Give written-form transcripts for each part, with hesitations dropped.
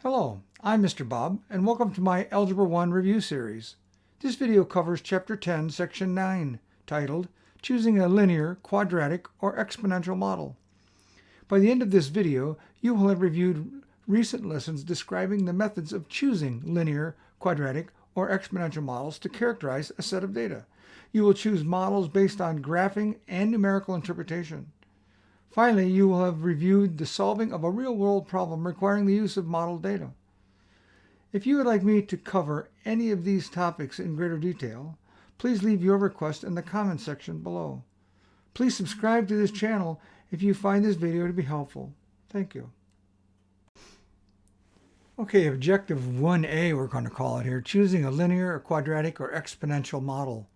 Hello, I'm Mr. Bob, and welcome to my Algebra 1 review series. This video covers Chapter 10, Section 9, titled Choosing a Linear, Quadratic, or Exponential Model. By the end of this video, you will have reviewed recent lessons describing the methods of choosing linear, quadratic, or exponential models to characterize a set of data. You will choose models based on graphing and numerical interpretation. Finally, you will have reviewed the solving of a real-world problem requiring the use of model data. If you would like me to cover any of these topics in greater detail, please leave your request in the comment section below. Please subscribe to this channel if you find this video to be helpful. Thank you. Okay, objective 1A we're going to call it here, choosing a linear, quadratic, or exponential model.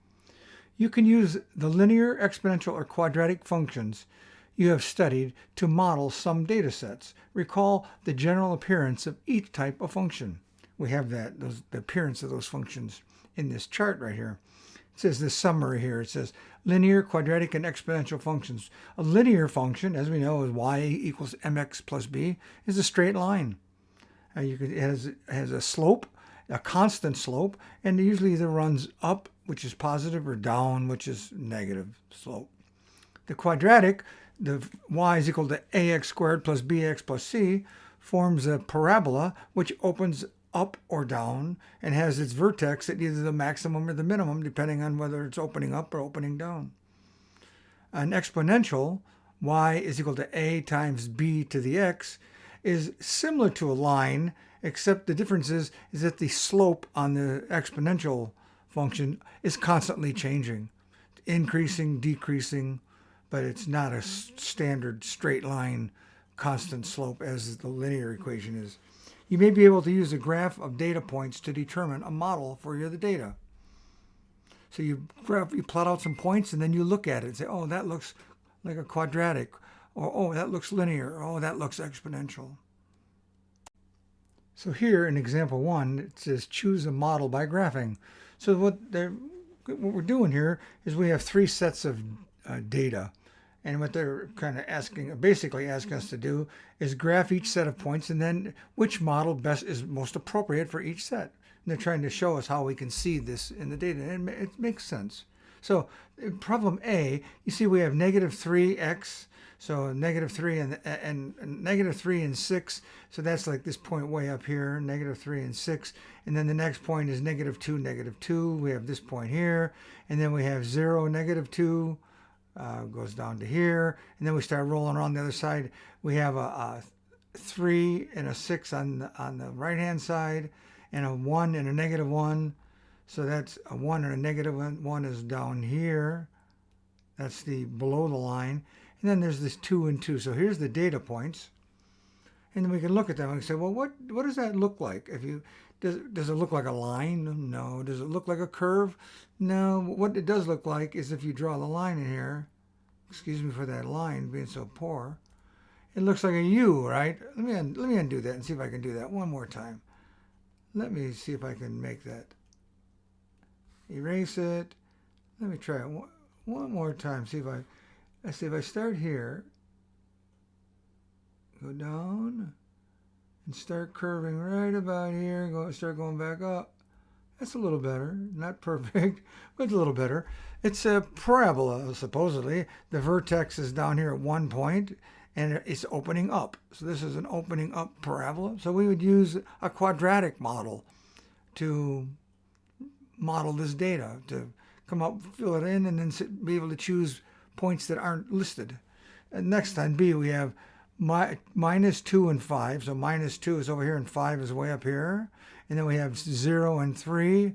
You can use the linear, exponential, or quadratic functions you have studied to model some data sets. Recall the general appearance of each type of function. We have the appearance of those functions in this chart right here. It says this summary here. It says linear, quadratic, and exponential functions. A linear function, as we know, is y equals mx plus b, is a straight line. It has a slope, a constant slope, and it usually either runs up, which is positive, or down, which is negative slope. The quadratic, the y is equal to ax squared plus bx plus c, forms a parabola which opens up or down and has its vertex at either the maximum or the minimum, depending on whether it's opening up or opening down. An exponential, y is equal to a times b to the x, is similar to a line, except the difference is that the slope on the exponential function is constantly changing, increasing, decreasing, but it's not a standard straight line constant slope as the linear equation is. You may be able to use a graph of data points to determine a model for the data. So you plot out some points and then you look at it and say, oh, that looks like a quadratic, or oh, that looks linear, or oh, that looks exponential. So here in example 1, it says choose a model by graphing. So what we're doing here is we have 3 sets of data. And what they're kind of basically asking us to do is graph each set of points and then which model is most appropriate for each set. And they're trying to show us how we can see this in the data, and it makes sense. So problem A, you see we have negative 3x, so negative 3 and negative 3 and 6, so that's like this point way up here, negative 3 and 6, and then the next point is negative 2, negative 2, we have this point here, and then we have 0, negative 2, goes down to here, and then we start rolling around the other side. We have a 3 and a 6 on the right hand side, and a 1 and a negative 1. So that's a 1 and a negative 1 is down here. That's the below the line. And then there's this 2 and 2. So here's the data points. And then we can look at them and say, well, what does that look like? Does it look like a line? No. Does it look like a curve? No. What it does look like is if you draw the line in here, excuse me for that line being so poor, it looks like a U, right? Let me undo that and see if I can do that one more time. Let me see if I can make that. Erase it. Let me try it one more time. See if I start here, go down, and start curving right about here, start going back up. That's a little better. Not perfect, but it's a little better. It's a parabola, supposedly. The vertex is down here at one point, and it's opening up. So this is an opening up parabola. So we would use a quadratic model to model this data, to come up, fill it in, and then be able to choose points that aren't listed. And next on B, we have minus 2 and 5. So minus 2 is over here and 5 is way up here. And then we have 0 and 3.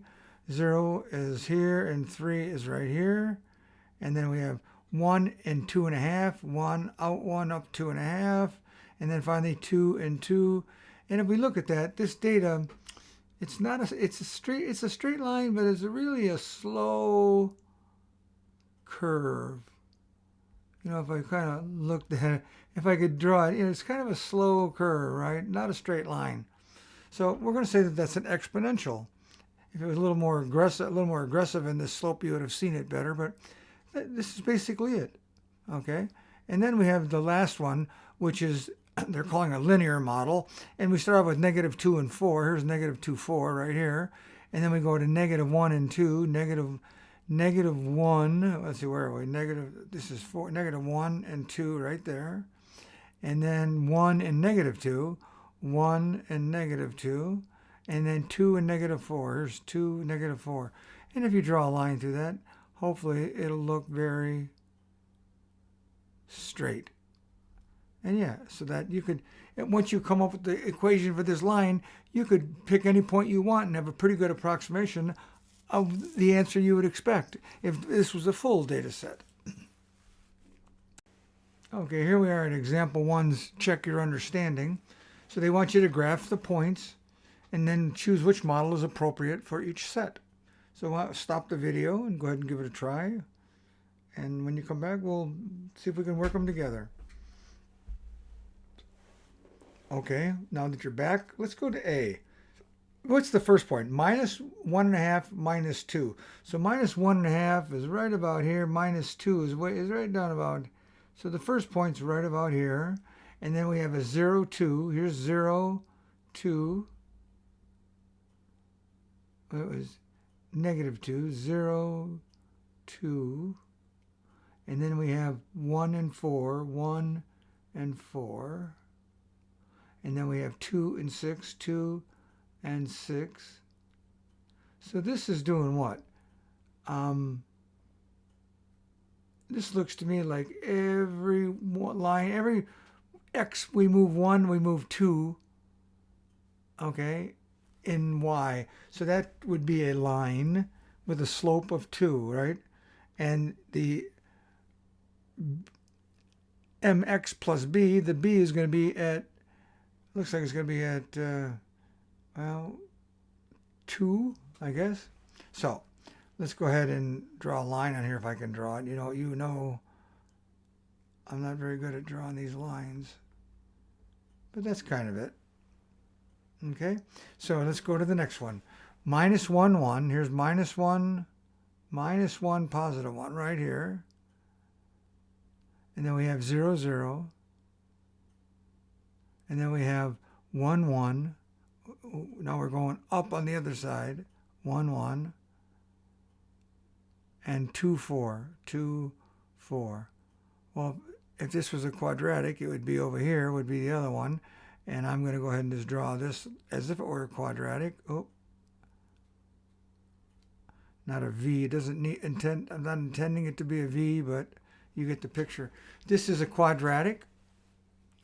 0 is here and 3 is right here. And then we have 1 and 2.5. 1 out 1 up 2.5. And then finally 2 and 2. And if we look at that, this data, it's a straight line, but it's really a slow curve. You know, if I kind of looked at it, if I could draw it, it's kind of a slow curve, right? Not a straight line. So we're going to say that that's an exponential. If it was a little more aggressive in the slope, you would have seen it better, but this is basically it, okay? And then we have the last one, which is they're calling a linear model. And we start off with negative 2 and 4. Here's negative 2, 4 right here. And then we go to negative 1 and 2, negative 1. Let's see, where are we? This is 4, negative 1 and 2 right there. And then 1 and negative 2, 1 and negative 2, and then 2 and negative 4. Here's 2, negative 4. And if you draw a line through that, hopefully it'll look very straight. And yeah, so that you could, once you come up with the equation for this line, you could pick any point you want and have a pretty good approximation of the answer you would expect if this was a full data set. Okay, here we are at example 1's check your understanding. So they want you to graph the points and then choose which model is appropriate for each set. So I'll stop the video and go ahead and give it a try. And when you come back, we'll see if we can work them together. Okay, now that you're back, let's go to A. What's the first point? Minus 1.5 minus 2. So minus 1.5 is right about here. Minus 2 is right down about. So the first point's right about here. And then we have a 0, 2. Here's 0, 2. It was negative 2. 0, 2. And then we have 1 and 4. 1 and 4. And then we have 2 and 6. 2 and 6. So this is doing what? This looks to me like every line, every X we move 1, we move 2, okay, in Y. So that would be a line with a slope of 2, right? And the mx plus b, the b is going to be at, looks like it's going to be at, well, 2, I guess. So let's go ahead and draw a line on here if I can draw it. You know, I'm not very good at drawing these lines, but that's kind of it. Okay, so let's go to the next one. Minus 1, 1. Here's minus 1, positive 1 right here. And then we have 0, 0. And then we have 1, 1. Now we're going up on the other side. 1, 1. And 2, 4. 2, 4. Well, if this was a quadratic, it would be over here, would be the other one. And I'm going to go ahead and just draw this as if it were a quadratic. Oh. Not a V. It doesn't need I'm not intending it to be a V, but you get the picture. This is a quadratic.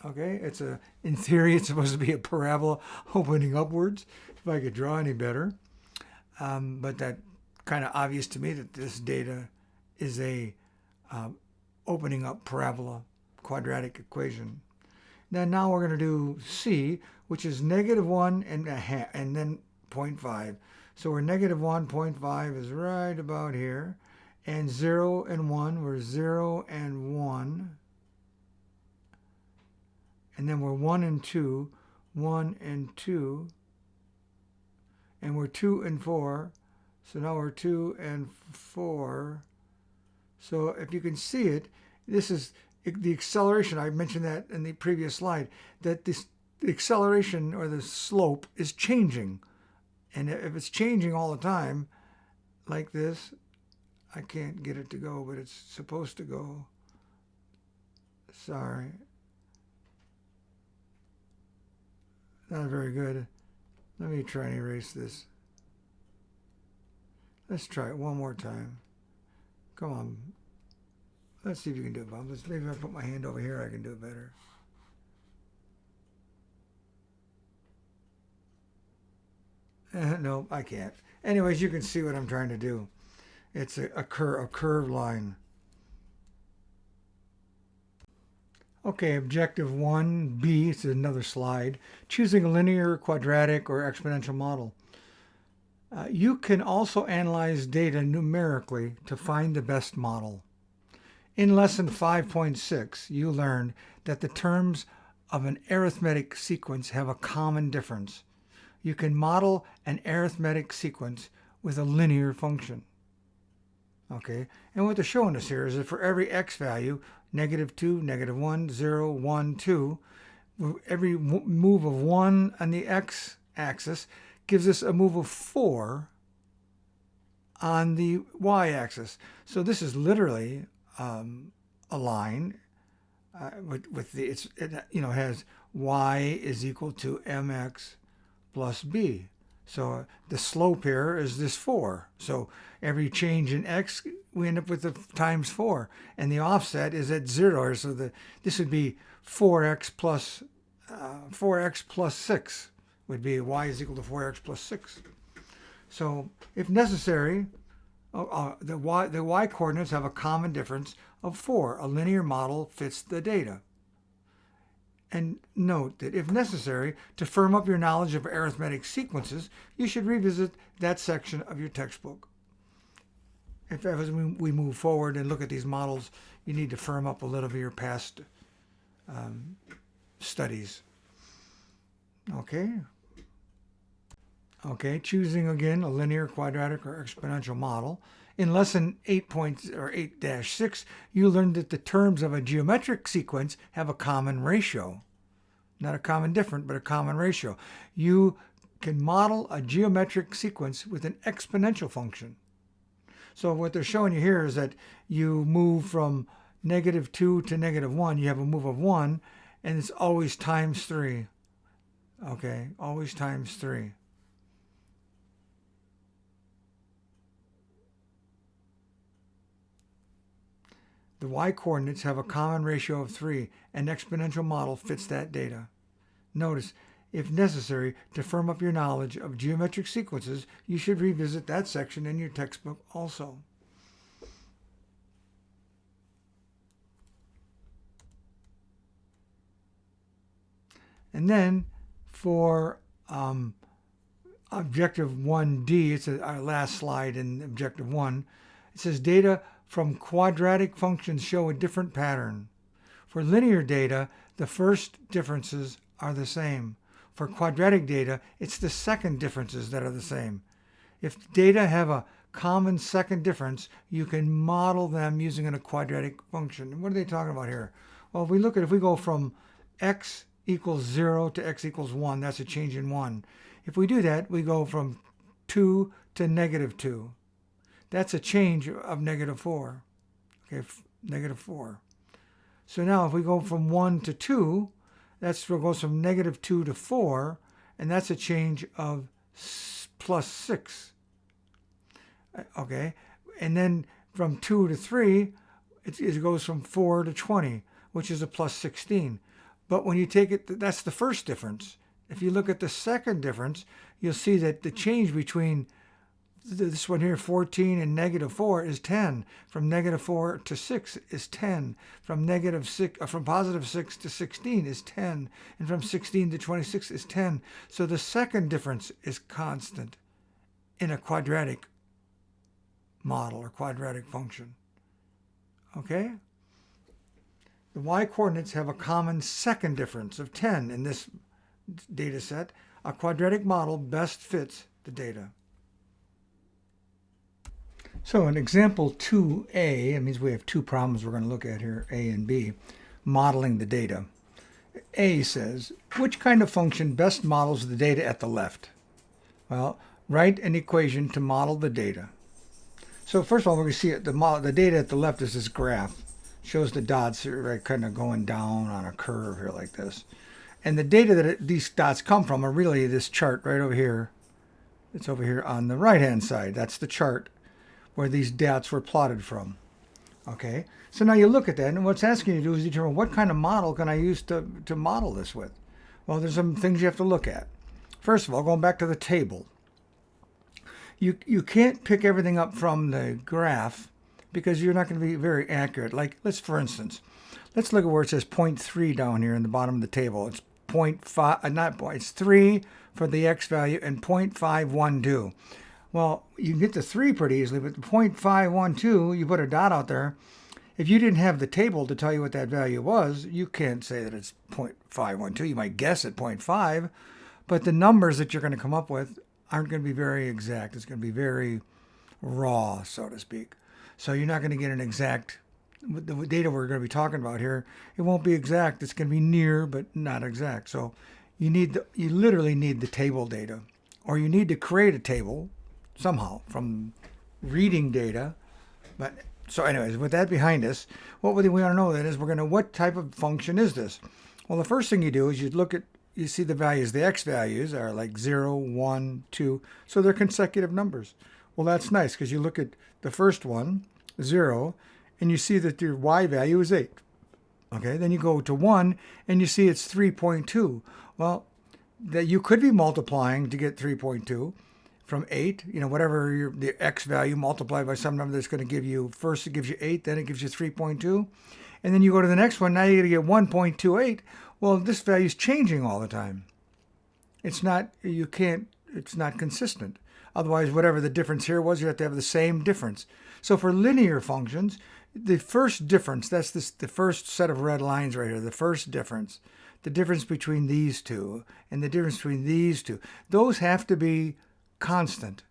Okay, in theory, it's supposed to be a parabola opening upwards, if I could draw any better. But that kind of obvious to me that this data is a opening up parabola quadratic equation. Now we're going to do C, which is negative 1 and a half, and then 0.5. So we're negative 1, 0.5 is right about here. And 0 and 1, we're 0 and 1. And then we're 1 and 2, 1 and 2. And we're 2 and 4. So now we're 2 and 4. So if you can see it, this is the acceleration. I mentioned that in the previous slide, that the acceleration or the slope is changing. And if it's changing all the time, like this, I can't get it to go, but it's supposed to go. Sorry. Not very good. Let me try and erase this. Let's try it one more time. Come on. Let's see if you can do it, Bob. Maybe if I put my hand over here, I can do it better. No, I can't. Anyways, you can see what I'm trying to do. It's a curved line. Okay, objective 1B, it's another slide. Choosing a linear, quadratic, or exponential model. You can also analyze data numerically to find the best model. In lesson 5.6, you learned that the terms of an arithmetic sequence have a common difference. You can model an arithmetic sequence with a linear function. Okay, and what they're showing us here is that for every x value, negative 2, negative 1, 0, 1, 2, Every move of 1 on the x-axis gives us a move of 4 on the y-axis. So this is literally a line with the it has y is equal to mx plus b. So the slope here is this 4. So every change in x, we end up with the times 4. And the offset is at 0. So this would be 4x plus 6 would be y is equal to 4x plus 6. So if necessary, the y coordinates have a common difference of 4. A linear model fits the data. And note that if necessary, to firm up your knowledge of arithmetic sequences, you should revisit that section of your textbook. If as we move forward and look at these models, you need to firm up a little of your past studies. Okay, choosing again a linear, quadratic, or exponential model. In lesson 8.6, you learned that the terms of a geometric sequence have a common ratio. Not a common difference, but a common ratio. You can model a geometric sequence with an exponential function. So what they're showing you here is that you move from -2 to -1. You have a move of 1, and it's always times 3. Okay, always times 3. The y-coordinates have a common ratio of 3. An exponential model fits that data. Notice, if necessary, to firm up your knowledge of geometric sequences, you should revisit that section in your textbook also. And then for Objective 1D, it's our last slide in Objective 1, it says data from quadratic functions show a different pattern. For linear data, the first differences are the same. For quadratic data, it's the second differences that are the same. If data have a common second difference, you can model them using a quadratic function. And what are they talking about here? Well, if we go from x equals 0 to x equals 1, that's a change in 1. If we do that, we go from 2 to -2. That's a change of -4. Okay, -4. So now if we go from 1 to 2, that's what goes from -2 to 4, and that's a change of +6. Okay, and then from 2 to 3, it goes from 4 to 20, which is a +16. But when you take it, that's the first difference. If you look at the second difference, you'll see that the change between this one here, 14 and -4, is 10. From -4 to 6 is 10. From +6 to 16 is 10. And from 16 to 26 is 10. So the second difference is constant in a quadratic model or quadratic function. Okay? The y-coordinates have a common second difference of 10 in this data set. A quadratic model best fits the data. So in example 2a, it means we have two problems we're going to look at here, A and B, modeling the data. A says, which kind of function best models the data at the left? Well, write an equation to model the data. So first of all, we're going to see it, the data at the left is this graph. Shows the dots right, kind of going down on a curve here like this. And the data that these dots come from are really this chart right over here. It's over here on the right-hand side. That's the chart where these dots were plotted from. Okay, so now you look at that, and what's asking you to do is determine what kind of model can I use to model this with. Well, there's some things you have to look at. First of all, going back to the table. You can't pick everything up from the graph because you're not going to be very accurate. Like, for instance, let's look at where it says 0.3 down here in the bottom of the table. It's 0.5, it's 3 for the x value and 0.512. Well, you can get the 3 pretty easily, but the 0.512, you put a dot out there. If you didn't have the table to tell you what that value was, you can't say that it's 0.512. You might guess at 0.5, but the numbers that you're going to come up with aren't going to be very exact. It's going to be very raw, so to speak. So you're not going to get an exact the data we're going to be talking about here, it won't be exact. It's going to be near, but not exact. So you literally need the table data, or you need to create a table somehow from reading data. But so anyways, with that behind us, what we want to know then is what type of function is this? Well, the first thing you do is you see the values. The x values are like 0, 1, 2. So they're consecutive numbers. Well, that's nice because you look at the first one, 0, and you see that your y value is 8. Okay, then you go to 1 and you see it's 3.2. Well, that you could be multiplying to get 3.2 from 8, whatever the x value multiplied by some number that's going to give you, first it gives you 8, then it gives you 3.2. And then you go to the next one, now you're going to get 1.28. Well, this value is changing all the time. It's not consistent. Otherwise, whatever the difference here was, you have to have the same difference. So for linear functions, the first difference, that's the first set of red lines right here, the first difference, the difference between these two and the difference between these two, those have to be constant.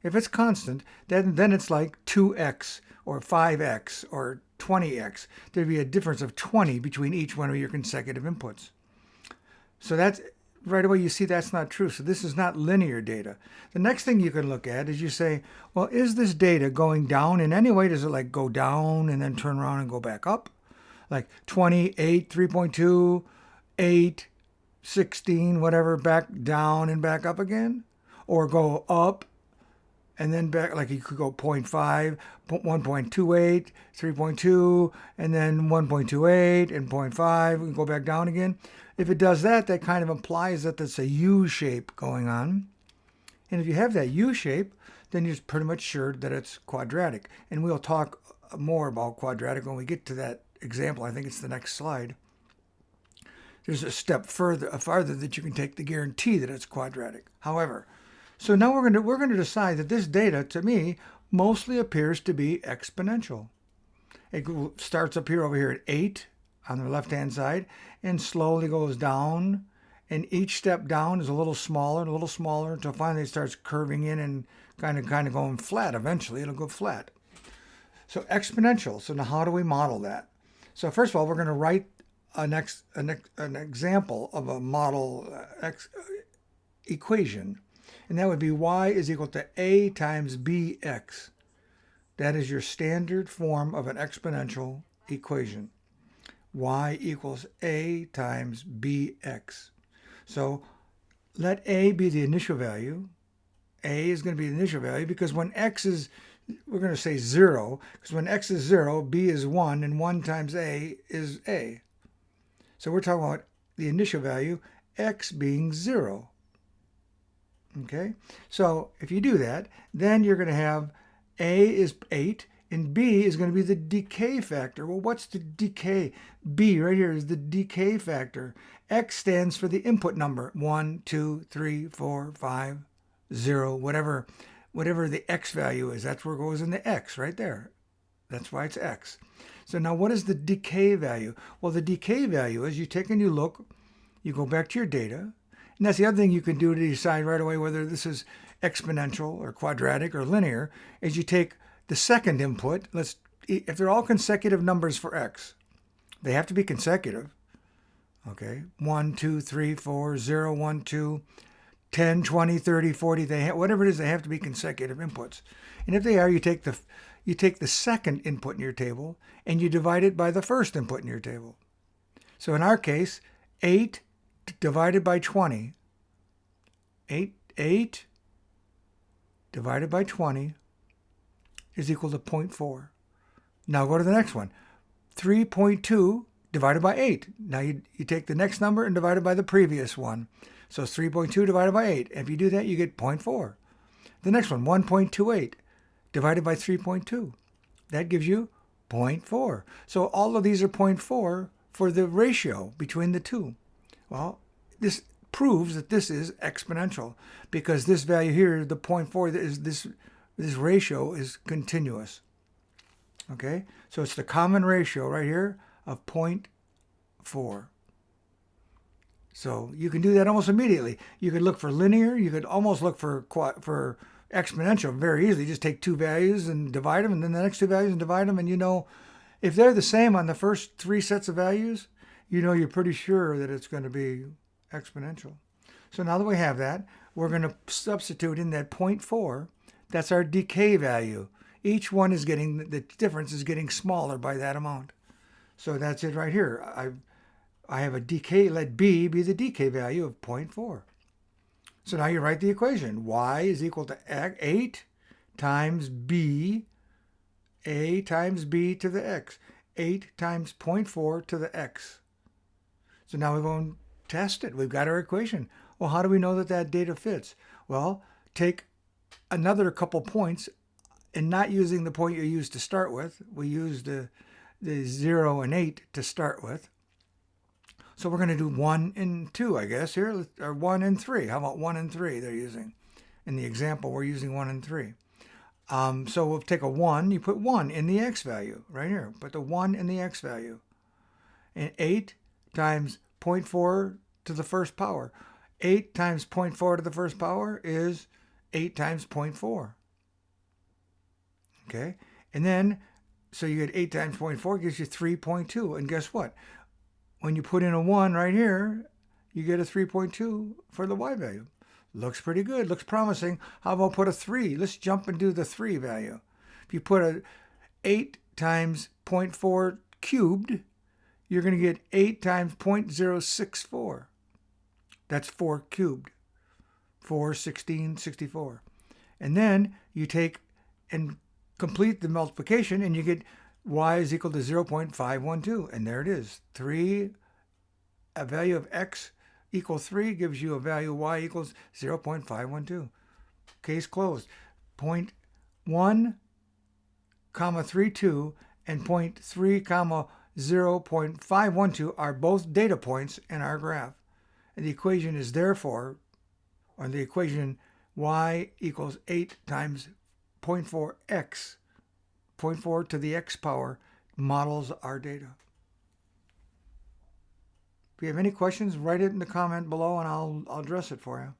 If it's constant, then it's like 2x or 5x or 20x. There'd be a difference of 20 between each one of your consecutive inputs. So that's right away you see that's not true. So this is not linear data. The next thing you can look at is you say, well, is this data going down in any way? Does it like go down and then turn around and go back up? Like 28, 3.2, 8, 16, whatever, back down and back up again? Or go up and then back, like you could go 0.5, 1.28, 3.2, and then 1.28 and 0.5, and go back down again. If it does that, that kind of implies that there's a U shape going on. And if you have that U shape, then you're pretty much sure that it's quadratic. And we'll talk more about quadratic when we get to that example. I think it's the next slide. There's a step farther that you can take to guarantee that it's quadratic. However, so now we're going to decide that this data, to me, mostly appears to be exponential. It starts up here over here at 8 on the left-hand side and slowly goes down. And each step down is a little smaller until finally it starts curving in and kind of going flat. Eventually, it'll go flat. So exponential. So now how do we model that? So first of all, we're going to write an example of a model equation. And that would be y is equal to a times bx. That is your standard form of an exponential equation. Y equals a times bx. So let a be the initial value. A is going to be the initial value because when x is, we're going to say 0, because when x is 0, b is 1, and 1 times a is a. So we're talking about the initial value, x being 0. Okay, so if you do that, then you're going to have a is 8, and b is going to be the decay factor. Well, what's the decay? B right here is the decay factor. X stands for the input number, 1, 2, 3, 4, 5, 0, whatever the x value is. That's where it goes in the x right there. That's why it's x. So now what is the decay value? Well, the decay value is you take and you look, you go back to your data, and that's the other thing you can do to decide right away whether this is exponential or quadratic or linear, is you take the second input. If they're all consecutive numbers for x, they have to be consecutive. Okay, 1, 2, 3, 4, 0, 1, 2, 10, 20, 30, 40, whatever it is, they have to be consecutive inputs. And if they are, you take the second input in your table and you divide it by the first input in your table. So in our case, 8 divided by 20. 8 divided by 20 is equal to 0.4. Now go to the next one. 3.2 divided by 8. Now you take the next number and divide it by the previous one. So it's 3.2 divided by 8. If you do that, you get 0.4. The next one, 1.28 divided by 3.2. That gives you 0.4. So all of these are 0.4 for the ratio between the two. Well, this proves that this is exponential because this value here, the 0.4, is this ratio is continuous. Okay, so it's the common ratio right here of 0.4. So you can do that almost immediately. You could look for linear. You could almost look for exponential very easily. Just take two values and divide them, and then the next two values and divide them, and you know If they're the same on the first three sets of values, you know you're pretty sure that it's going to be exponential. So now that we have that, we're going to substitute in that 0.4. That's our decay value. Each one is getting, the difference is getting smaller by that amount. So that's it right here. I have a decay, let B be the decay value of 0.4. So now you write the equation. Y is equal to 8 times B, A times B to the X. 8 times 0.4 to the X. So now we're going to test it. We've got our equation. Well, how do we know that that data fits? Well, take another couple points and not using the point you used to start with. We used the 0 and 8 to start with. So we're going to do 1 and 2, I guess, here, or 1 and 3. How about 1 and 3 they're using? In the example, we're using 1 and 3. So we'll take a 1. You put 1 in the x value right here. Put the 1 in the x value. And 8 times 0.4 to the first power. 8 times 0.4 to the first power is 8 times 0.4. Okay? And then, so you get 8 times 0.4 gives you 3.2. And guess what? When you put in a 1 right here, you get a 3.2 for the y value. Looks pretty good. Looks promising. How about put a 3? Let's jump and do the 3 value. If you put a 8 times 0.4 cubed, you're going to get 8 times 0.064. That's 4 cubed. 4, 16, 64. And then you take and complete the multiplication and you get y is equal to 0.512. And there it is. 3, a value of x equals 3 gives you a value y equals 0.512. Case closed. 0.1, 32 and 0.3, 0.512 are both data points in our graph. And the equation is therefore, or the equation y equals 8 times 0.4x, 0.4 to the x power, models our data. If you have any questions, write it in the comment below and I'll address it for you.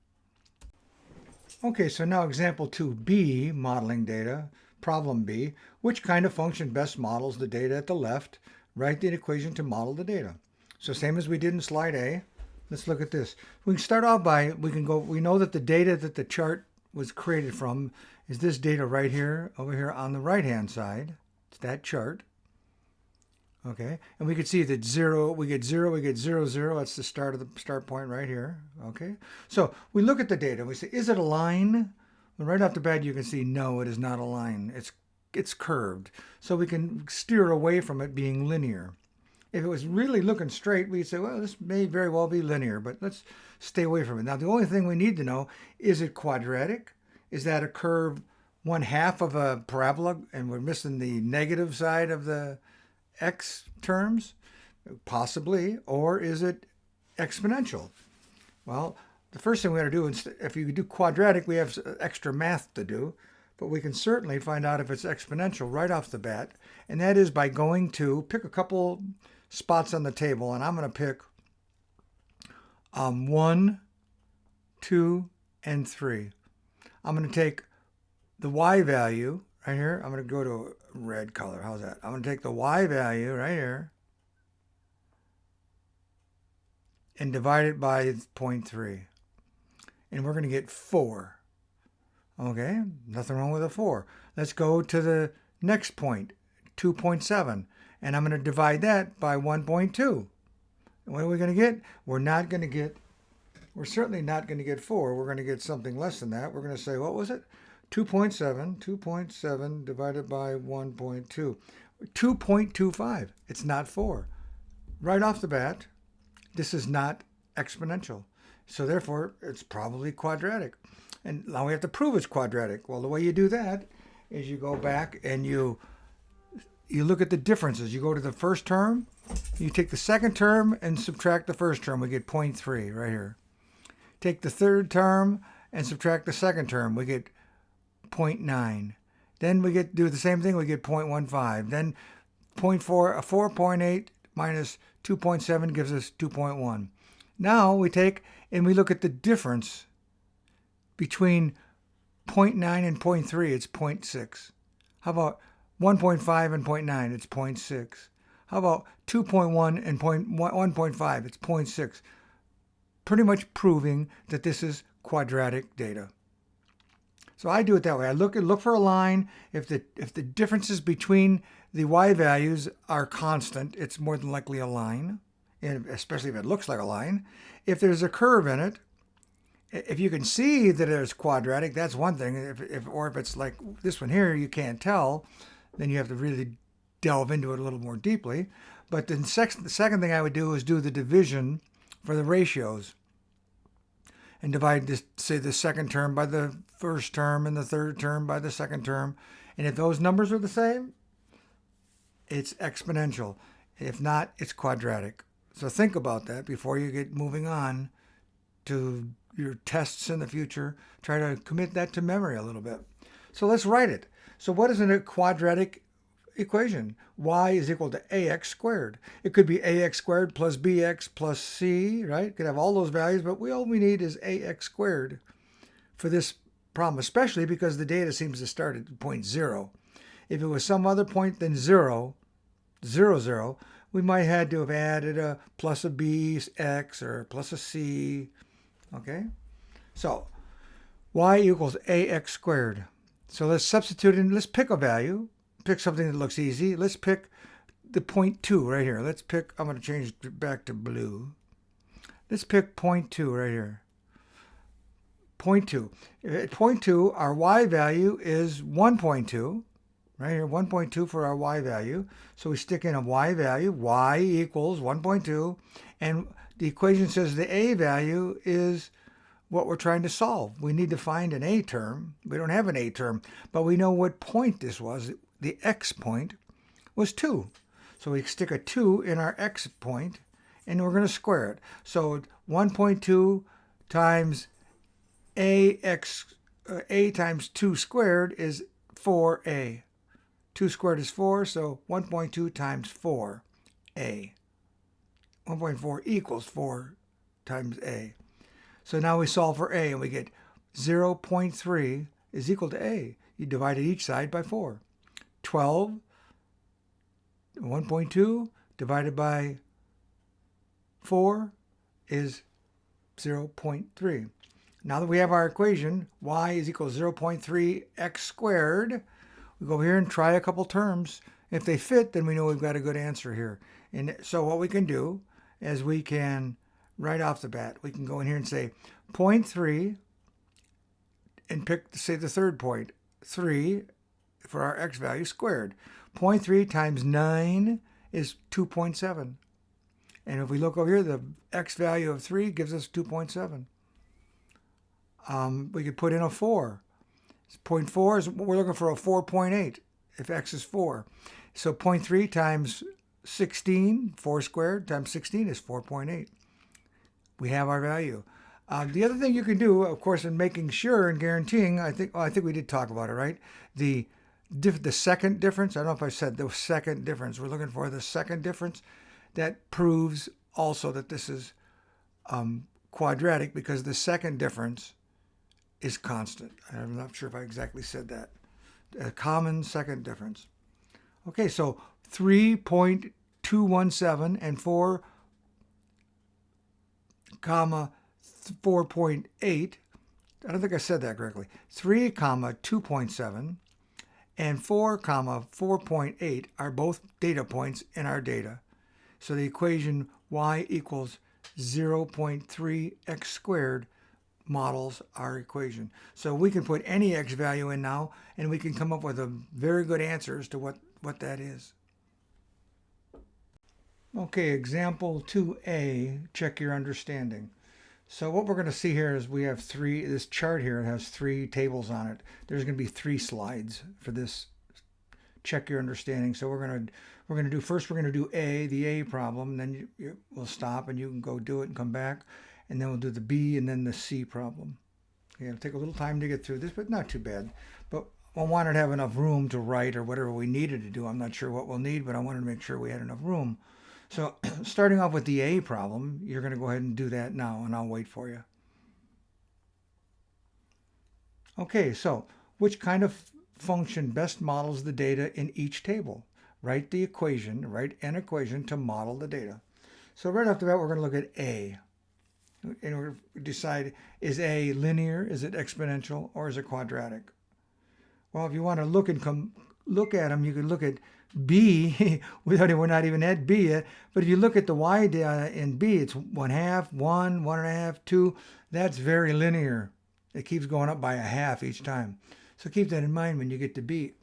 Okay, so now example 2b, modeling data. Problem B, which kind of function best models the data at the left? Write the equation to model the data. So same as we did in slide A. Let's look at this. We can start off by, we know that the data that the chart was created from is this data right here, over here on the right-hand side. It's that chart. Okay, and we can see that 0, we get 0, 0. That's the start point right here. Okay, so we look at the data. We say, is it a line? Well, right off the bat, you can see, no, it is not a line. It's curved. So we can steer away from it being linear. If it was really looking straight, we'd say, well, this may very well be linear, but let's stay away from it. Now, the only thing we need to know, is it quadratic? Is that a curve 1/2 of a parabola, and we're missing the negative side of the x terms? Possibly. Or is it exponential? Well, the first thing we got to do, if you do quadratic, we have extra math to do, but we can certainly find out if it's exponential right off the bat, and that is by going to pick a couple spots on the table, and I'm going to pick 1, 2, and 3. I'm going to take the y value right here. I'm going to go to a red color. How's that? I'm going to take the y value right here and divide it by 0.3. And we're going to get 4. Okay, nothing wrong with a 4. Let's go to the next point, 2.7. And I'm going to divide that by 1.2. And what are we going to get? We're certainly not going to get 4. We're going to get something less than that. We're going to say, what was it? 2.7 divided by 1.2. 2.25. It's not 4. Right off the bat, this is not exponential. So therefore, it's probably quadratic. And now we have to prove it's quadratic. Well, the way you do that is you go back and you look at the differences. You go to the first term, you take the second term and subtract the first term. We get 0.3 right here. Take the third term and subtract the second term. We get 0.9. Then we do the same thing. We get 0.15. Then 4.8 minus 2.7 gives us 2.1. Now we take and we look at the difference between 0.9 and 0.3. It's 0.6. How about 1.5 and 0.9, it's 0.6. How about 2.1 and 1.5, it's 0.6. Pretty much proving that this is quadratic data. So I do it that way. I look for a line. If the differences between the y values are constant, it's more than likely a line, and especially if it looks like a line. If there's a curve in it, if you can see that it's quadratic, that's one thing. Or if it's like this one here, you can't tell, then you have to really delve into it a little more deeply. But the second thing I would do is do the division for the ratios and divide this, say, the second term by the first term and the third term by the second term. And if those numbers are the same, it's exponential. If not, it's quadratic. So think about that before you get moving on to your tests in the future. Try to commit that to memory a little bit. So let's write it. So what is a quadratic equation? Y is equal to ax squared. It could be ax squared plus bx plus c, right? It could have all those values, but all we need is ax squared for this problem, especially because the data seems to start at point 0. If it was some other point than 0, 0, 0, we might have had to have added a plus a bx or plus a c, okay? So y equals ax squared. So let's substitute in, let's pick a value. Pick something that looks easy. Let's pick the 0.2 right here. Let's pick, I'm going to change it back to blue. Let's pick 0.2 right here. 0.2. At 0.2, our y value is 1.2. Right here, 1.2 for our y value. So we stick in a y value. Y equals 1.2. And the equation says the a value is what we're trying to solve. We need to find an a term. We don't have an a term, but we know what point this was. The x point was 2. So we stick a 2 in our x point, and we're going to square it. So 1.2 times a times 2 squared is 4a. 2 squared is 4, so 1.2 times 4a. 1.4 equals 4 times a. So now we solve for a, and we get 0.3 is equal to a. You divided each side by 4. 12, 1.2 divided by 4 is 0.3. Now that we have our equation, y is equal to 0.3 x squared, we go here and try a couple terms. If they fit, then we know we've got a good answer here. And so what we can do is we can, right off the bat, we can go in here and say 0.3 and pick, say, the third point, 3 for our x value squared. 0.3 times 9 is 2.7. And if we look over here, the x value of 3 gives us 2.7. We could put in a 4. 0.4 is, we're looking for a 4.8 if x is 4. So 0.3 times 16, 4 squared times 16 is 4.8. We have our value. The other thing you can do, of course, in making sure and guaranteeing, I think we did talk about it, right? The second difference, I don't know if I said the second difference. We're looking for the second difference. That proves also that this is quadratic because the second difference is constant. I'm not sure if I exactly said that. A common second difference. Okay, so 3.217 and 4, 4.8. I don't think I said that correctly. 3, 2.7 and 4, 4.8 are both data points in our data. So the equation y equals 0.3 x squared models our equation. So we can put any x value in now, and we can come up with a very good answer as to what that is. Okay, example 2a, check your understanding. So what we're going to see here is we have this chart here has 3 tables on it. There's going to be 3 slides for this check your understanding. So we're going to do the A problem, then we'll stop and you can go do it and come back, and then we'll do the B and then the C problem. Okay, it'll take a little time to get through this, but not too bad. But I wanted to have enough room to write or whatever we needed to do. I'm not sure what we'll need, but I wanted to make sure we had enough room. So starting off with the A problem, you're going to go ahead and do that now, and I'll wait for you. Okay, so which kind of function best models the data in each table? Write an equation to model the data. So right off the bat, we're going to look at A. And we're going to decide, is A linear, is it exponential, or is it quadratic? Well, if you want to look at them, you could look at B. We're not even at B yet. But if you look at the y data in B, it's 1/2, 1, 1.5, 2. That's very linear. It keeps going up by a half each time. So keep that in mind when you get to B.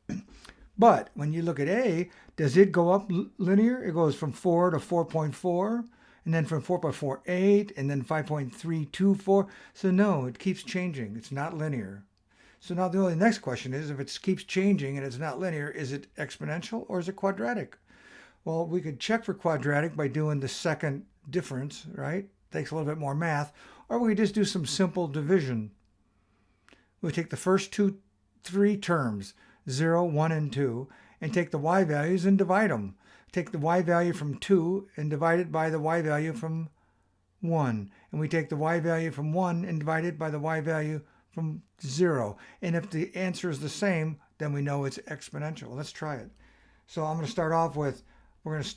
But when you look at A, does it go up linear? It goes from 4 to 4.4, and then from 4.48, 8, and then 5.324. So no, it keeps changing. It's not linear. So now the only next question is, if it keeps changing and it's not linear, is it exponential or is it quadratic? Well, we could check for quadratic by doing the second difference, right? Takes a little bit more math. Or we could just do some simple division. We take the first three terms, 0, 1, and 2, and take the y values and divide them. Take the y value from 2 and divide it by the y value from 1. And we take the y value from 1 and divide it by the y value from 0. And if the answer is the same, then we know it's exponential. Let's try it. So I'm going to start off with, where's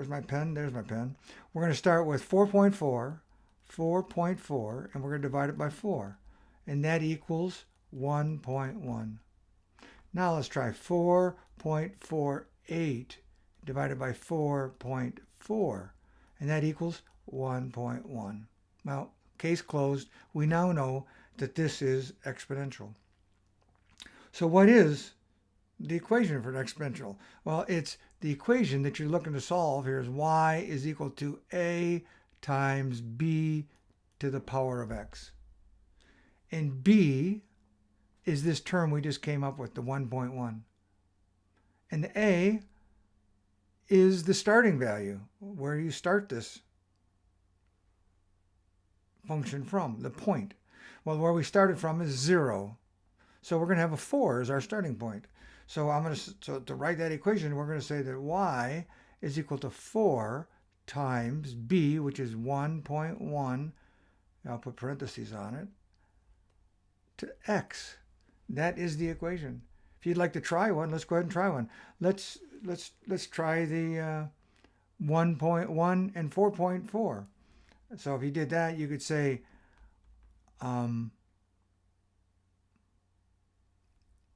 my pen? There's my pen. We're going to start with 4.4, and we're going to divide it by 4. And that equals 1.1. Now let's try 4.48 divided by 4.4, and that equals 1.1. Well, case closed. We now know that this is exponential. So what is the equation for an exponential? Well, it's the equation that you're looking to solve here is y is equal to a times b to the power of x. And b is this term we just came up with, the 1.1. And the a is the starting value, where you start this function from, the point. Well, where we started from is 0. So we're going to have a 4 as our starting point. So to write that equation, we're going to say that y is equal to 4 times b, which is 1.1. I'll put parentheses on it, to x. That is the equation. If you'd like to try one, let's go ahead and try one. Let's try the 1.1 and 4.4. So if you did that, you could say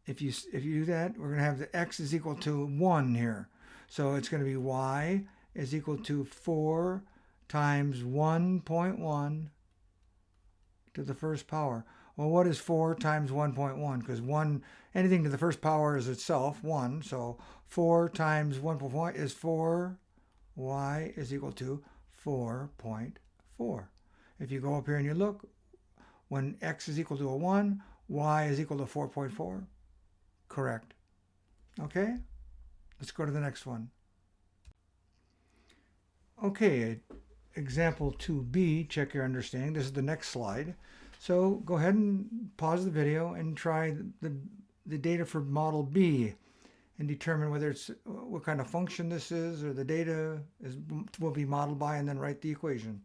if you do that, we're going to have the x is equal to 1 here. So it's going to be y is equal to 4 times 1.1 to the first power. Well, what is 4 times 1.1? Because anything to the first power is itself 1. So 4 times 1.1 is 4. Y is equal to 4.4. If you go up here and you look, when x is equal to a 1, y is equal to 4.4. Correct. Okay, let's go to the next one. Okay, example 2b, check your understanding. This is the next slide. So go ahead and pause the video and try the data for model B and determine whether it's what kind of function this is or the data will be modeled by, and then write the equation.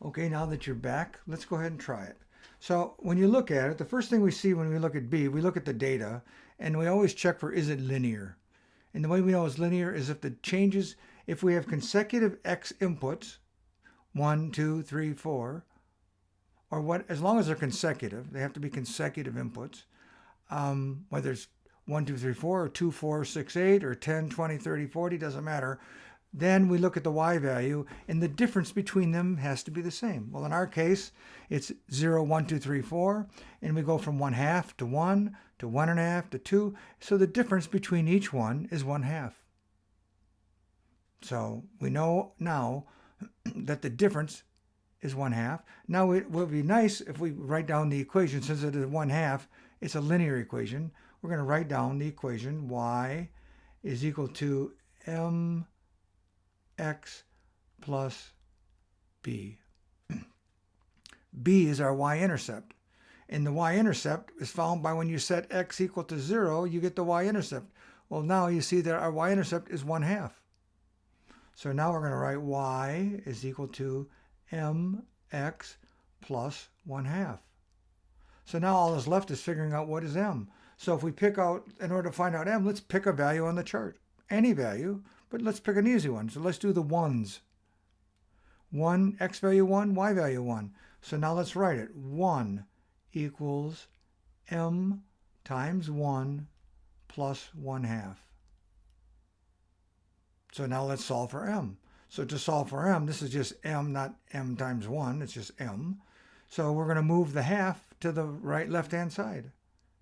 Okay, now that you're back, let's go ahead and try it. So when you look at it, the first thing we see when we look at B, we look at the data, and we always check for, is it linear? And the way we know it's linear is if we have consecutive x inputs, 1, 2, 3, 4, or as long as they're consecutive, they have to be consecutive inputs, whether it's 1, 2, 3, 4, or 2, 4, 6, 8, or 10, 20, 30, 40, doesn't matter. Then we look at the y value, and the difference between them has to be the same. Well, in our case, it's 0, 1, 2, 3, 4, and we go from 1/2 to 1 to 1.5 to 2. So the difference between each one is 1/2. So we know now that the difference is 1/2. Now it will be nice if we write down the equation. Since it is 1/2, it's a linear equation. We're going to write down the equation y is equal to mx plus b. B is our y-intercept. And the y-intercept is found by when you set x equal to 0, you get the y-intercept. Well, now you see that our y-intercept is 1/2. So now we're going to write y is equal to mx plus 1/2. So now all that's left is figuring out what is m. So if we pick out, in order to find out m, let's pick a value on the chart. Any value, but let's pick an easy one. So let's do the ones. 1, x value 1, y value 1. So now let's write it. 1 equals m times 1 plus 1/2. So now let's solve for m. So to solve for m, this is just m, not m times 1. It's just m. So we're going to move the half to the left-hand side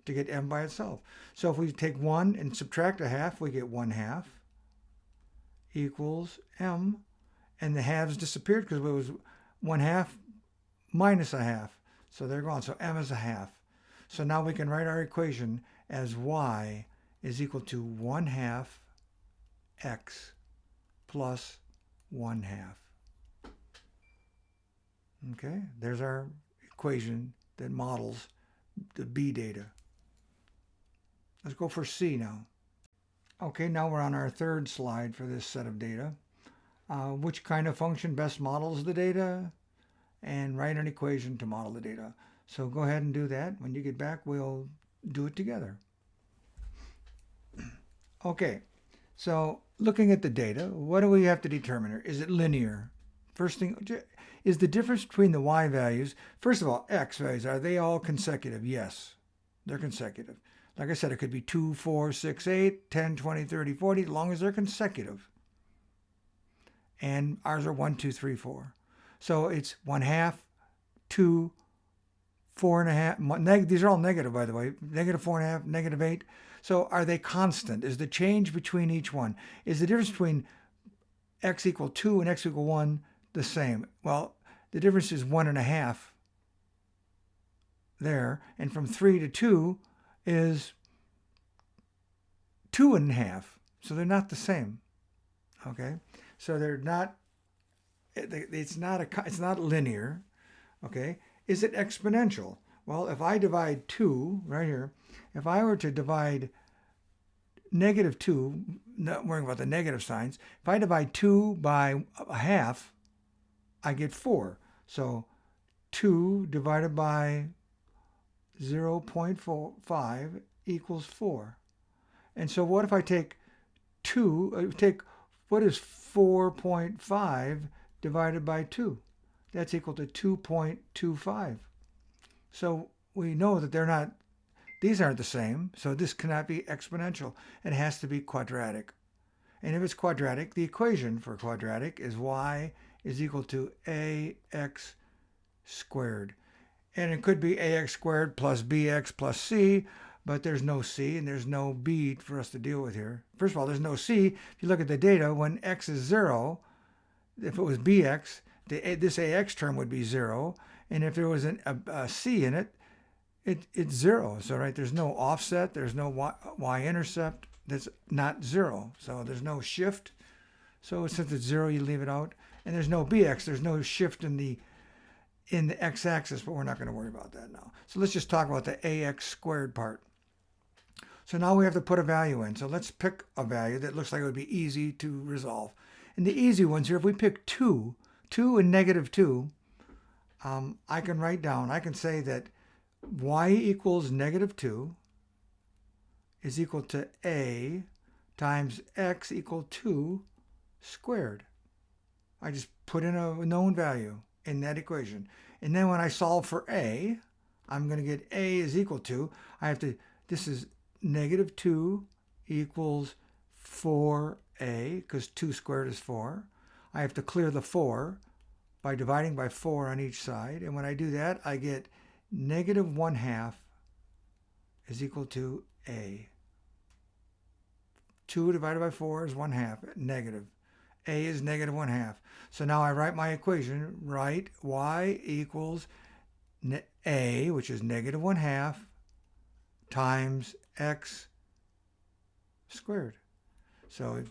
to get m by itself. So if we take 1 and subtract a half, we get 1/2 equals m. And the halves disappeared because it was 1/2 minus a half. So they're gone. So m is a half. So now we can write our equation as y is equal to 1/2 x plus 1/2. Okay, there's our equation that models the B data. Let's go for C now. Okay, now we're on our third slide for this set of data. Which kind of function best models the data? And write an equation to model the data. So go ahead and do that. When you get back, we'll do it together. Okay, so looking at the data, what do we have to determine here? Is it linear? First thing, is the difference between the y values, first of all, x values, are they all consecutive? Yes, they're consecutive. Like I said, it could be 2, 4, 6, 8, 10, 20, 30, 40, as long as they're consecutive. And ours are 1, 2, 3, 4. So it's 1/2, 2, 4.5. These are all negative, by the way. -4.5, -8. So are they constant? Is the change between each one? Is the difference between x equal 2 and x equal 1 the same? Well, the difference is 1.5 there. And from 3 to 2 is 2.5. So they're not the same. Okay? So they're not, it's not linear. Okay? Is it exponential? Well, if I divide 2, right here, if I were to divide -2, not worrying about the negative signs, if I divide 2 by a half, I get 4. So 2 divided by 0.45 equals 4. And so what if I take what is 4.5 divided by 2? That's equal to 2.25. So we know that these aren't the same, so this cannot be exponential. It has to be quadratic. And if it's quadratic, the equation for quadratic is y is equal to ax squared. And it could be ax squared plus bx plus c, but there's no c and there's no b for us to deal with here. First of all, there's no c. If you look at the data, when x is 0, if it was bx, this ax term would be 0. And if there was a c in it, it's 0. So right, there's no offset, there's no y-intercept, that's not 0. So there's no shift. So since it's 0, you leave it out. And there's no bx, there's no shift in the x-axis, but we're not going to worry about that now. So let's just talk about the ax squared part. So now we have to put a value in. So let's pick a value that looks like it would be easy to resolve. And the easy ones here, if we pick 2 and -2, I can write down, I can say that y equals -2 is equal to a times x equal 2 squared. I just put in a known value in that equation. And then when I solve for a, I'm going to get a is equal to, this is -2 equals 4a, because 2 squared is 4. I have to clear the 4 by dividing by 4 on each side. And when I do that, I get -1/2 is equal to a. 2 divided by 4 is 1/2, negative. A is -1/2. So now I write my equation, right? Y equals a, which is -1/2, times x squared. So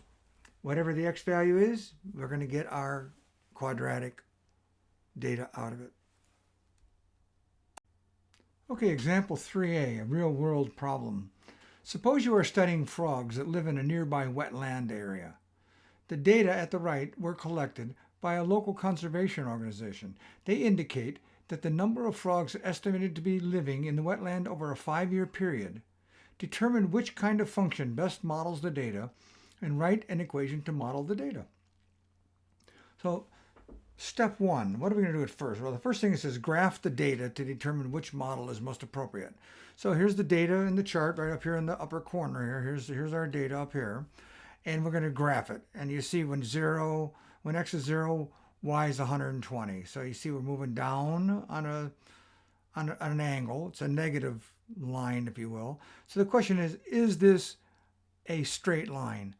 whatever the x value is, we're going to get our quadratic data out of it. Okay, example 3a, a real-world problem. Suppose you are studying frogs that live in a nearby wetland area. The data at the right were collected by a local conservation organization. They indicate that the number of frogs estimated to be living in the wetland over a 5-year period. Determine which kind of function best models the data and write an equation to model the data. So step 1, what are we going to do at first? Well, the first thing it says graph the data to determine which model is most appropriate. So here's the data in the chart right up here in the upper corner here. Here's our data up here. And we're going to graph it. And you see when x is 0, y is 120. So you see we're moving down on an angle. It's a negative line, if you will. So the question is this a straight line?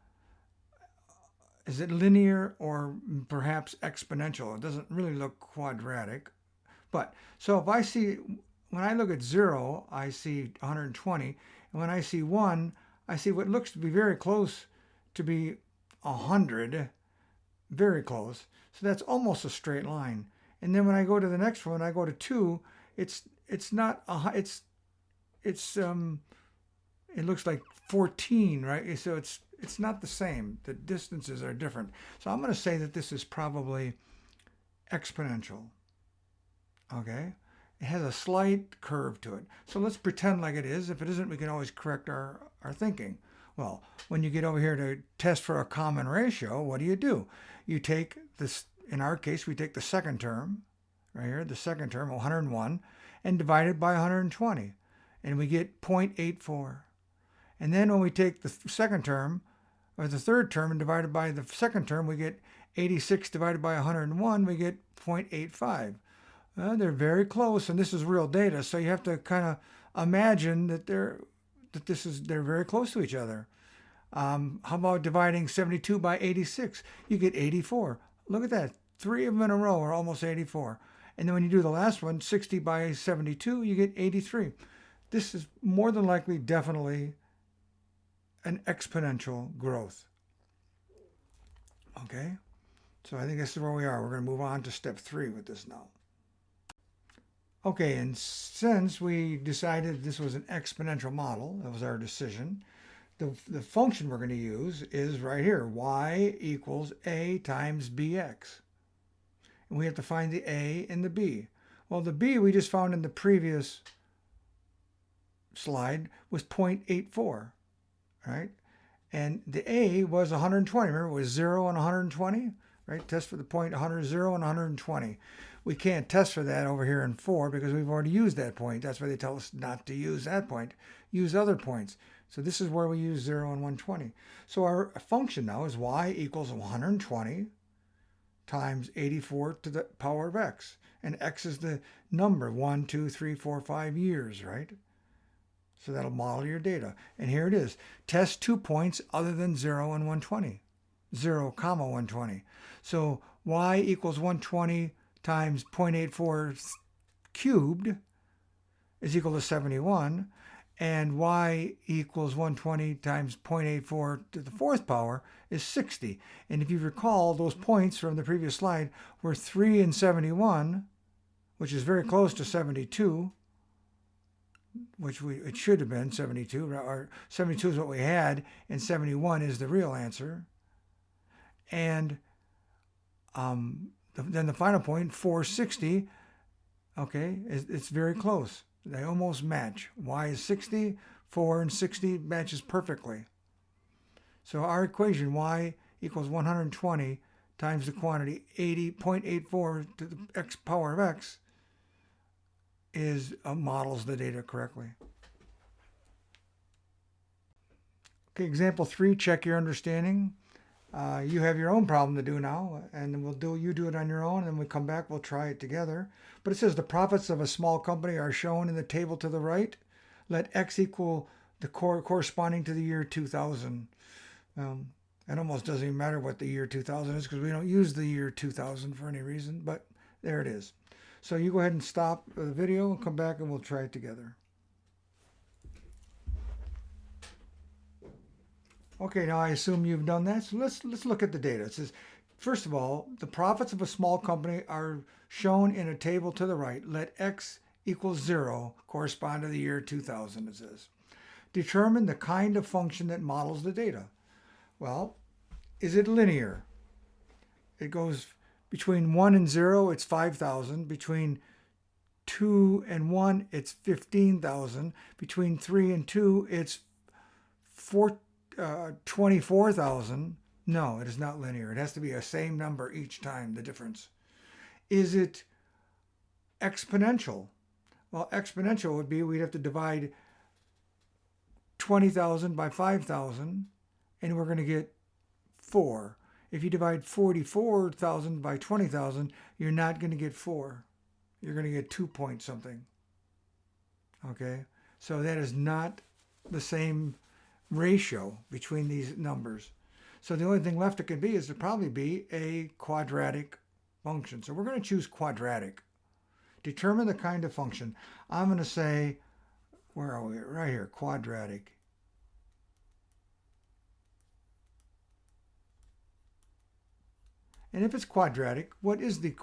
Is it linear or perhaps exponential? It doesn't really look quadratic. But so if I see, when I look at 0, I see 120. And when I see 1, I see what looks to be very close to be 100. Very close. So that's almost a straight line. And then when I go to the next one, I go to 2, it looks like 14, right? So it's not the same. The distances are different. So I'm going to say that this is probably exponential. Okay? It has a slight curve to it. So let's pretend like it is. If it isn't, we can always correct our thinking. Well, when you get over here to test for a common ratio, what do? You take this, in our case, we take the second term, right here, the second term, 101, and divide it by 120. And we get 0.84. And then when we take the second term, or the third term, and divide it by the second term, we get 86 divided by 101, we get 0.85. They're very close, and this is real data, so you have to kind of imagine that they're very close to each other. How about dividing 72 by 86? You get 84. Look at that. 3 of them in a row are almost 84. And then when you do the last one, 60 by 72, you get 83. This is more than likely definitely an exponential growth. Okay? So I think this is where we are. We're going to move on to step 3 with this now. Okay, and since we decided this was an exponential model, that was our decision, the function we're going to use is right here, y equals a times bx. And we have to find the a and the b. Well, the b we just found in the previous slide was 0.84, right? And the a was 120. Remember, it was 0 and 120, right? Test for the point 100, 0 and 120. We can't test for that over here in 4 because we've already used that point. That's why they tell us not to use that point. Use other points. So this is where we use 0 and 120. So our function now is y equals 120 times 84 to the power of x. And x is the number, 1, 2, 3, 4, 5 years, right? So that'll model your data. And here it is. Test 2 points other than 0 and 120. 0, comma 120. So y equals 120 times 0.84 cubed is equal to 71. And y equals 120 times 0.84 to the 4th power is 60. And if you recall, those points from the previous slide were 3 and 71, which is very close to 72, which it should have been 72, or 72 is what we had, and 71 is the real answer. And then the final point, 460, okay, it's very close. They almost match. Y is 60, 4 and 60 matches perfectly. So our equation, y equals 120 times the quantity 80.84 to the x power of x, models the data correctly. Okay, example 3, check your understanding. You have your own problem to do now, and then you do it on your own, and then we come back, we'll try it together. But it says the profits of a small company are shown in the table to the right. Let x equal the corresponding to the year 2000. It almost doesn't even matter what the year 2000 is because we don't use the year 2000 for any reason, but there it is. So you go ahead and stop the video and come back and we'll try it together. Okay, now I assume you've done that. So let's look at the data. It says, first of all, the profits of a small company are shown in a table to the right. Let x equals 0 correspond to the year 2000, it says. Determine the kind of function that models the data. Well, is it linear? It goes between 1 and 0, it's 5,000. Between 2 and 1, it's 15,000. Between 3 and 2, it's 24,000. No, it is not linear. It has to be a same number each time, the difference. Is it exponential? Well, exponential would be we'd have to divide 20,000 by 5,000, and we're going to get 4. If you divide 44,000 by 20,000, you're not going to get 4. You're going to get 2 point something. Okay? So that is not the same ratio between these numbers. So the only thing left it can be is to probably be a quadratic function. So we're going to choose quadratic. Determine the kind of function. I'm going to say, where are we? Right here, quadratic. And if it's quadratic, what is the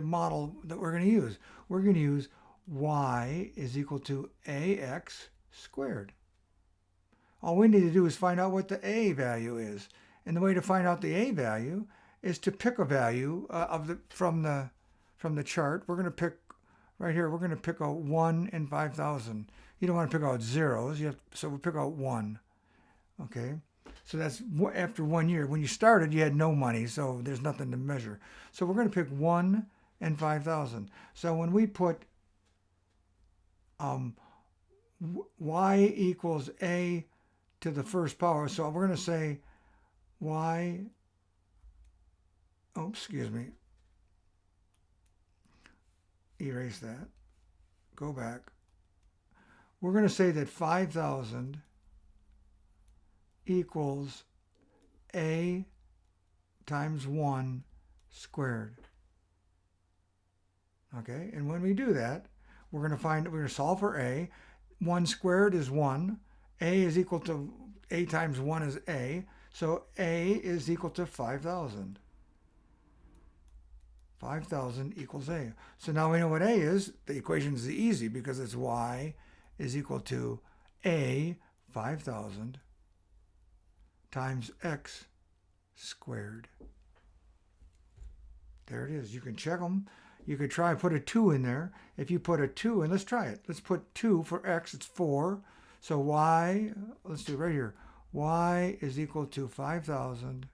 model that we're going to use? We're going to use y is equal to ax squared. All we need to do is find out what the a value is. And the way to find out the a value is to pick a value from the chart. We're going to pick, right here, we're going to pick out 1 and 5,000. You don't want to pick out zeros, so we'll pick out 1. Okay? So that's after 1 year. When you started, you had no money, so there's nothing to measure. So we're going to pick 1 and 5,000. So when we put y equals a to the first power, so we're going to say y, excuse me, erase that, go back. We're going to say that 5,000 equals a times 1 squared. Okay, and when we do that, we're going to solve for a. 1 squared is 1. A is equal to, a times 1 is a. So a is equal to 5,000. 5,000 equals a. So now we know what a is. The equation is easy because it's y is equal to a 5,000 times x squared. There it is. You can check them. You could try put a 2 in there. If you put a 2 in, let's try it. Let's put 2 for x, it's 4. So y, let's do it right here. Y is equal to 5,000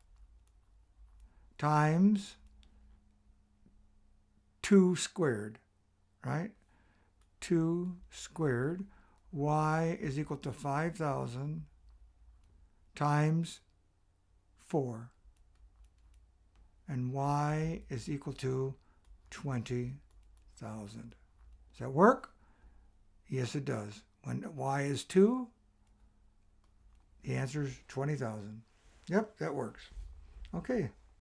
times 2 squared, right? 2 squared. Y is equal to 5,000 times 4. And y is equal to 20,000. Does that work? Yes, it does. When y is 2, the answer is 20,000. Yep, that works. Okay.